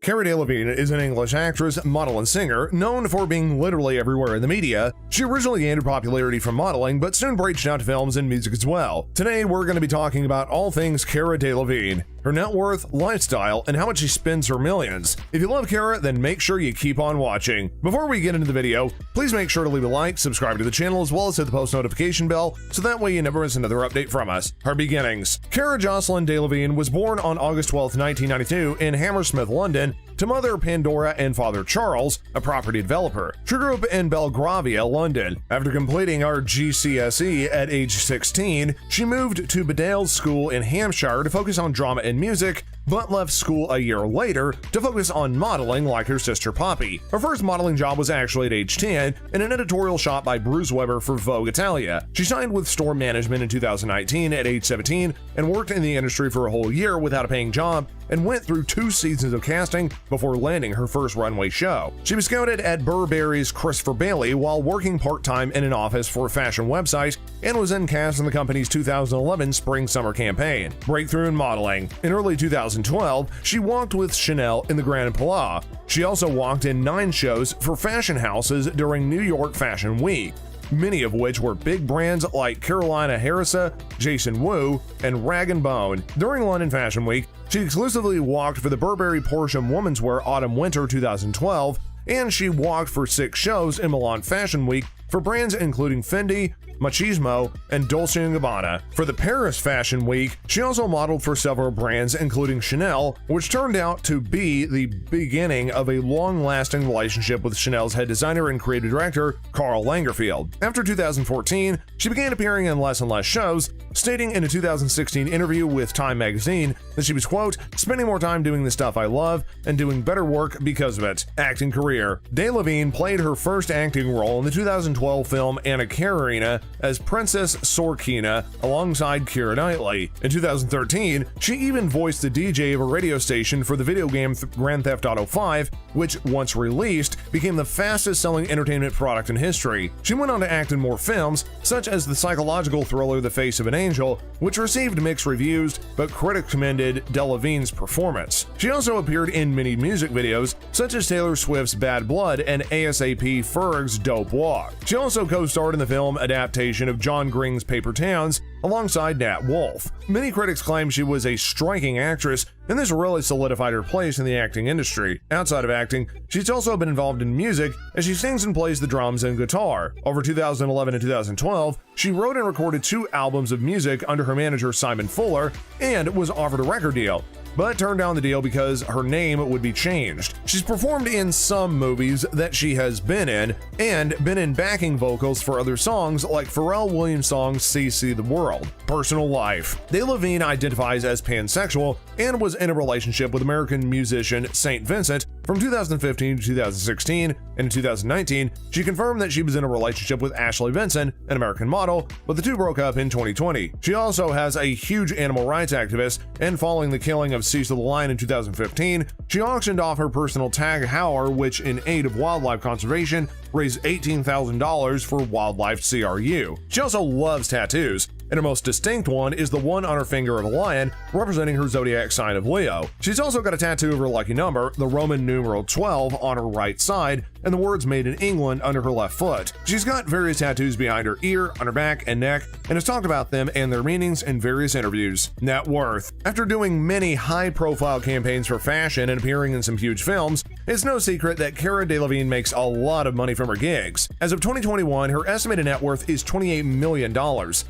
Cara Delevingne is an English actress, model, and singer, known for being literally everywhere in the media. She originally gained popularity from modeling, but soon branched out to films and music as well. Today, we're going to be talking about all things Cara Delevingne, her net worth, lifestyle, and how much she spends her millions. If you love Cara, then make sure you keep on watching. Before we get into the video, please make sure to leave a like, subscribe to the channel, as well as hit the post notification bell, so that way you never miss another update from us. Her beginnings. Cara Jocelyn Delevingne was born on August 12, 1992 in Hammersmith, London, to mother Pandora and father Charles, a property developer. She grew up in Belgravia, London. After completing her GCSE at age 16, she moved to Bedales School in Hampshire to focus on drama and music, but left school a year later to focus on modeling like her sister Poppy. Her first modeling job was actually at age 10 in an editorial shot by Bruce Weber for Vogue Italia. She signed with store management in 2019 at age 17 and worked in the industry for a whole year without a paying job and went through 2 seasons of casting before landing her first runway show. She was scouted at Burberry's Christopher Bailey while working part-time in an office for a fashion website and was then cast in the company's 2011 spring-summer campaign. Breakthrough in modeling. In early 2012, she walked with Chanel in the Grand Palais. She also walked in 9 shows for fashion houses during New York Fashion Week, many of which were big brands like Carolina Herrera, Jason Wu, and Rag & Bone. During London Fashion Week, she exclusively walked for the Burberry Portia Women's Wear Autumn-Winter 2012, and she walked for 6 shows in Milan Fashion Week for brands including Fendi, Machismo, and Dolce & Gabbana. For the Paris Fashion Week, she also modeled for several brands including Chanel, which turned out to be the beginning of a long-lasting relationship with Chanel's head designer and creative director, Karl Lagerfeld. After 2014, she began appearing in less and less shows, stating in a 2016 interview with Time magazine that she was, quote, spending more time doing the stuff I love and doing better work because of it. Acting career. Delevingne played her first acting role in the 2012 film Anna Karenina as Princess Sorkina alongside Keira Knightley. In 2013, she even voiced the DJ of a radio station for the video game Grand Theft Auto 5, which, once released, became the fastest-selling entertainment product in history. She went on to act in more films, such as the psychological thriller The Face of an Angel, which received mixed reviews, but critics commended Delevingne's performance. She also appeared in many music videos, such as Taylor Swift's Bad Blood and ASAP Ferg's Dope Walk. She also co-starred in the film adaptation of John Green's Paper Towns alongside Nat Wolff. Many critics claim she was a striking actress, and this really solidified her place in the acting industry. Outside of acting, she's also been involved in music as she sings and plays the drums and guitar. Over 2011 and 2012, she wrote and recorded 2 albums of music under her manager Simon Fuller and was offered a record deal, but turned down the deal because her name would be changed. She's performed in some movies that she has been in and been in backing vocals for other songs like Pharrell Williams' song CC the World. Personal life. Delevingne identifies as pansexual and was in a relationship with American musician St. Vincent from 2015 to 2016, and in 2019, she confirmed that she was in a relationship with Ashley Vinson, an American model, but the two broke up in 2020. She also has a huge animal rights activist, and following the killing of Cecil the Lion in 2015, she auctioned off her personal Tag Heuer, which in aid of wildlife conservation raised $18,000 for Wildlife CRU. She also loves tattoos, and her most distinct one is the one on her finger of a lion, representing her zodiac sign of Leo. She's also got a tattoo of her lucky number, the Roman numeral 12, on her right side, and the words "Made in England" under her left foot. She's got various tattoos behind her ear, on her back, and neck, and has talked about them and their meanings in various interviews. Net worth. After doing many high-profile campaigns for fashion and appearing in some huge films, it's no secret that Cara Delevingne makes a lot of money from her gigs. As of 2021, her estimated net worth is $28 million.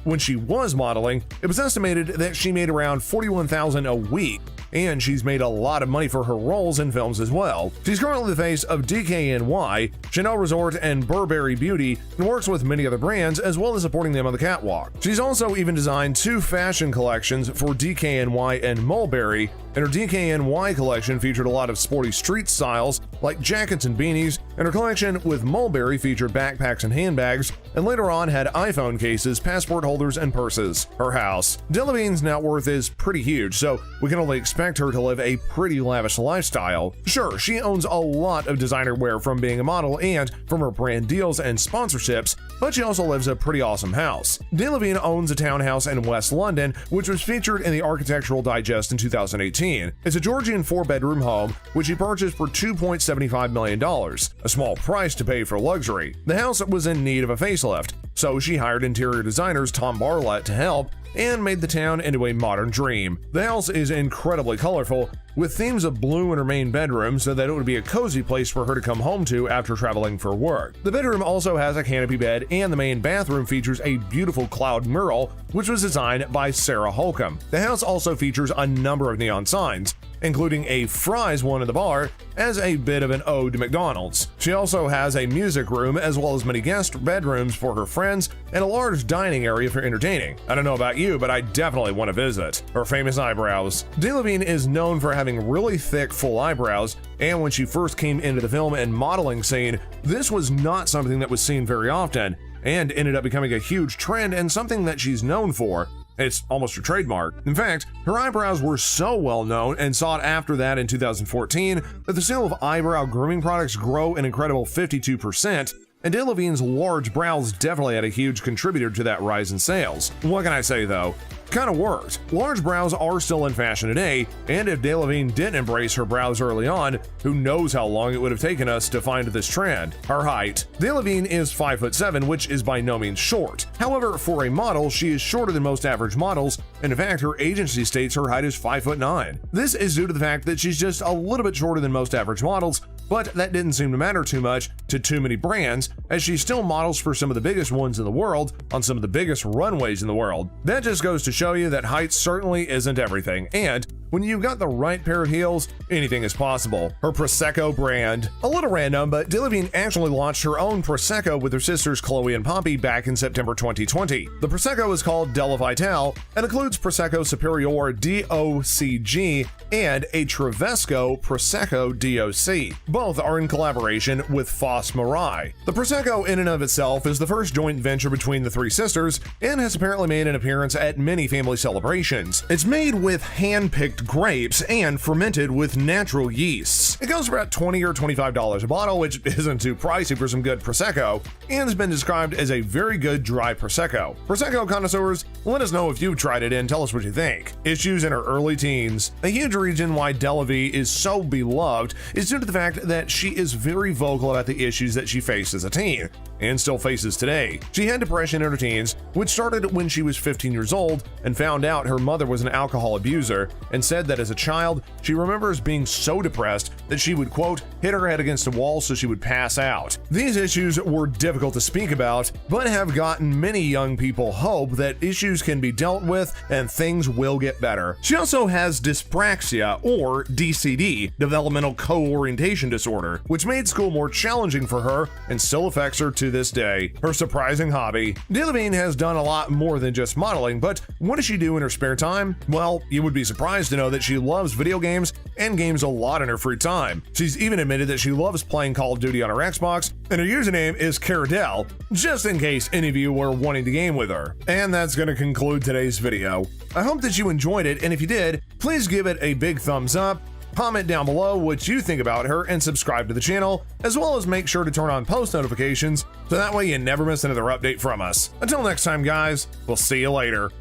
When she was modeling, it was estimated that she made around $41,000 a week, and she's made a lot of money for her roles in films as well. She's currently the face of DKNY, Chanel Resort, and Burberry Beauty, and works with many other brands as well as supporting them on the catwalk. She's also even designed 2 fashion collections for DKNY and Mulberry, and her DKNY collection featured a lot of sporty street styles like jackets and beanies, and her collection with Mulberry featured backpacks and handbags, and later on had iPhone cases, passport holders, and purses. Her house. Delevingne's net worth is pretty huge, so we can only expect her to live a pretty lavish lifestyle. Sure, she owns a lot of designer wear from being a model and from her brand deals and sponsorships, but she also lives a pretty awesome house. Delevingne owns a townhouse in West London, which was featured in the Architectural Digest in 2018, 2014. It's a Georgian 4-bedroom home, which she purchased for $2.75 million, a small price to pay for luxury. The house was in need of a facelift, so she hired interior designers Tom Bartlett to help and made the town into a modern dream. The house is incredibly colorful, with themes of blue in her main bedroom so that it would be a cozy place for her to come home to after traveling for work. The bedroom also has a canopy bed, and the main bathroom features a beautiful cloud mural, which was designed by Sarah Holcomb. The house also features a number of neon signs, including a fries one in the bar as a bit of an ode to McDonald's. She also has a music room as well as many guest bedrooms for her friends and a large dining area for entertaining. I don't know about you, but I definitely want to visit. Her famous eyebrows. Delevingne is known for having really thick, full eyebrows, and when she first came into the film and modeling scene, this was not something that was seen very often, and ended up becoming a huge trend and something that she's known for. It's almost her trademark. In fact, her eyebrows were so well known and sought after that in 2014 that the sale of eyebrow grooming products grew an incredible 52%, and Delevingne's large brows definitely had a huge contributor to that rise in sales. What can I say though? Kind of worked. Large brows are still in fashion today, and if Delevingne didn't embrace her brows early on, who knows how long it would have taken us to find this trend. Her height. Delevingne is 5'7", which is by no means short. However, for a model, she is shorter than most average models, and in fact, her agency states her height is 5'9". This is due to the fact that she's just a little bit shorter than most average models, but that didn't seem to matter too much to too many brands, as she still models for some of the biggest ones in the world on some of the biggest runways in the world. That just goes to show you that height certainly isn't everything, and when you've got the right pair of heels, anything is possible. Her PROSECCO brand. A little random, but Delevingne actually launched her own PROSECCO with her sisters Chloe and Poppy back in September 2020. The PROSECCO is called Della Vitale and includes Prosecco Superiore DOCG and a Trevesco Prosecco DOC. Both are in collaboration with Foss Marai. The Prosecco in and of itself is the first joint venture between the three sisters and has apparently made an appearance at many family celebrations. It's made with hand-picked grapes and fermented with natural yeasts. It goes for about $20 or $25 a bottle, which isn't too pricey for some good Prosecco, and has been described as a very good dry Prosecco. Prosecco connoisseurs, let us know if you've tried it and tell us what you think. Issues in her early teens. A huge reason why Delevingne is so beloved is due to the fact that she is very vocal about the issues that she faced as a teen, and still faces today. She had depression in her teens, which started when she was 15 years old and found out her mother was an alcohol abuser, and said that as a child, she remembers being so depressed that she would, quote, hit her head against a wall so she would pass out. These issues were difficult to speak about, but have gotten many young people hope that issues can be dealt with and things will get better. She also has dyspraxia, or DCD, developmental co-orientation disorder, which made school more challenging for her and still affects her to this day. Her surprising hobby. Delevingne has done a lot more than just modeling, but what does she do in her spare time? Well, you would be surprised to know that she loves video games and games a lot in her free time. She's even admitted that she loves playing Call of Duty on her Xbox, and her username is Cara Delevingne, just in case any of you were wanting to game with her. And that's going to conclude today's video. I hope that you enjoyed it, and if you did, please give it a big thumbs up, comment down below what you think about her, and subscribe to the channel, as well as make sure to turn on post notifications so that way you never miss another update from us. Until next time, guys, we'll see you later.